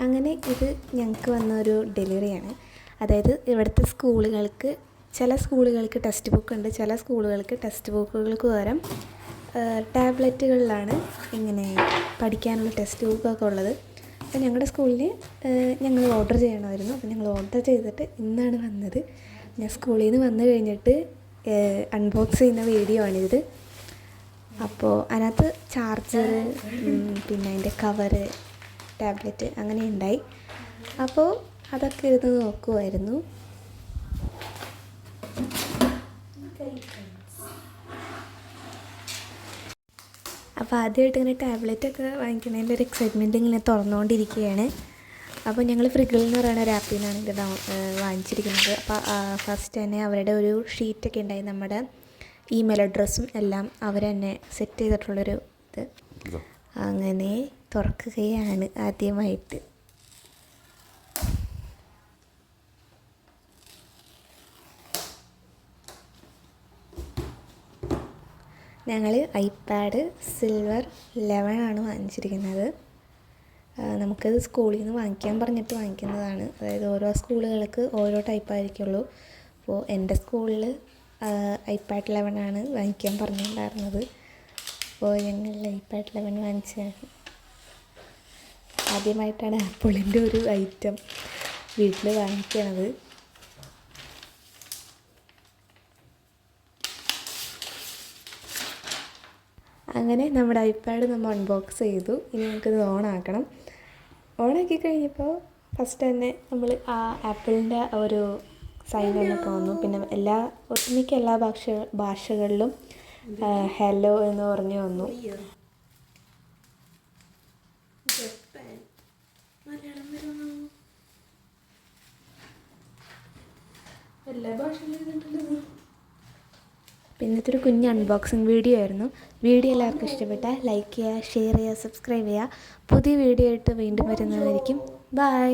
അങ്ങനെ ഇത് ഞങ്ങൾക്ക് വന്നൊരു ഡെലിവറിയാണ്. അതായത് ഇവിടുത്തെ സ്കൂളുകൾക്ക് ചില സ്കൂളുകൾക്ക് ടെക്സ്റ്റ് ബുക്ക് ഉണ്ട്, ചില സ്കൂളുകൾക്ക് ടെക്സ്റ്റ് ബുക്കുകൾക്ക് പകരം ടാബ്ലറ്റുകളിലാണ് ഇങ്ങനെ പഠിക്കാനുള്ള ടെക്സ്റ്റ് ബുക്കൊക്കെ ഉള്ളത്. അപ്പോൾ ഞങ്ങളുടെ സ്കൂളിൽ ഞങ്ങൾ ഓർഡർ ചെയ്യണമായിരുന്നു. അപ്പോൾ ഞങ്ങൾ ഓർഡർ ചെയ്തിട്ട് ഇന്നാണ് വന്നത്. ഞാൻ സ്കൂളിൽ നിന്ന് വന്നു കഴിഞ്ഞിട്ട് അൺബോക്സ് ചെയ്യുന്ന വീഡിയോ ആണിത്. അപ്പോൾ അതിനകത്ത് ചാർജർ, പിന്നെ അതിൻ്റെ കവറ്, ടാബ്ലറ്റ് അങ്ങനെ ഉണ്ടായി. അപ്പോൾ അതൊക്കെ ഇരുന്ന് നോക്കുമായിരുന്നു. അപ്പോൾ ആദ്യമായിട്ട് ഇങ്ങനെ ടാബ്ലറ്റൊക്കെ വാങ്ങിക്കണതിൻ്റെ ഒരു എക്സൈറ്റ്മെൻറ്റ് ഇങ്ങനെ തുറന്നുകൊണ്ടിരിക്കുകയാണ്. അപ്പോൾ ഞങ്ങൾ ഫ്രിഗിൾ എന്ന് പറയുന്ന ഒരു ആപ്പിൽ നിന്നാണ് ഇത് വാങ്ങിച്ചിരിക്കുന്നത്. അപ്പോൾ ഫസ്റ്റ് തന്നെ അവരുടെ ഒരു ഷീറ്റൊക്കെ ഉണ്ടായി, നമ്മുടെ ഇമെയിൽ അഡ്രസ്സും എല്ലാം അവർ തന്നെ സെറ്റ് ചെയ്തിട്ടുള്ളൊരു ഇത്. അങ്ങനെ തുറക്കുകയാണ് ആദ്യമായിട്ട്. ഞങ്ങൾ ഐപാഡ് സിൽവർ 11 ആണ് വാങ്ങിച്ചിരിക്കുന്നത്. നമുക്കത് സ്കൂളിൽ നിന്ന് വാങ്ങിക്കാൻ പറഞ്ഞിട്ട് വാങ്ങിക്കുന്നതാണ്. അതായത് ഓരോ സ്കൂളുകൾക്ക് ഓരോ ടൈപ്പായിരിക്കുള്ളൂ. അപ്പോൾ എൻ്റെ സ്കൂളിൽ ഐപാഡ് 11 ആണ് വാങ്ങിക്കാൻ പറഞ്ഞിട്ടുണ്ടായിരുന്നത്. അപ്പോൾ ഞങ്ങൾ ഐപാഡ് 11 വാങ്ങിച്ചതാണ്. ആദ്യമായിട്ടാണ് ആപ്പിളിൻ്റെ ഒരു ഐറ്റം വീട്ടിൽ വാങ്ങിക്കണത്. അങ്ങനെ നമ്മുടെ ഐപാഡ് നമ്മൾ അൺബോക്സ് ചെയ്തു. ഇനി നമുക്കിത് ഓണാക്കണം. ഓണാക്കി കഴിഞ്ഞപ്പോൾ ഫസ്റ്റ് തന്നെ നമ്മൾ ആ ആപ്പിളിൻ്റെ ഒരു സൈൻ എന്നൊക്കെ വന്നു. പിന്നെ ഒട്ടുമിക്ക എല്ലാ ഭാഷകളിലും ഹലോ എന്ന് പറഞ്ഞു വന്നു. എല്ലാ ഭാഷയിലും പിന്നത്തെ ഒരു കുഞ്ഞ് അൺബോക്സിങ് വീഡിയോ ആയിരുന്നു. വീഡിയോ എല്ലാവർക്കും ഇഷ്ടപ്പെട്ടാൽ ലൈക്ക് ചെയ്യുക, ഷെയർ ചെയ്യുക, സബ്സ്ക്രൈബ് ചെയ്യുക. പുതിയ വീഡിയോ ആയിട്ട് വീണ്ടും വരുന്നതായിരിക്കും. ബൈ.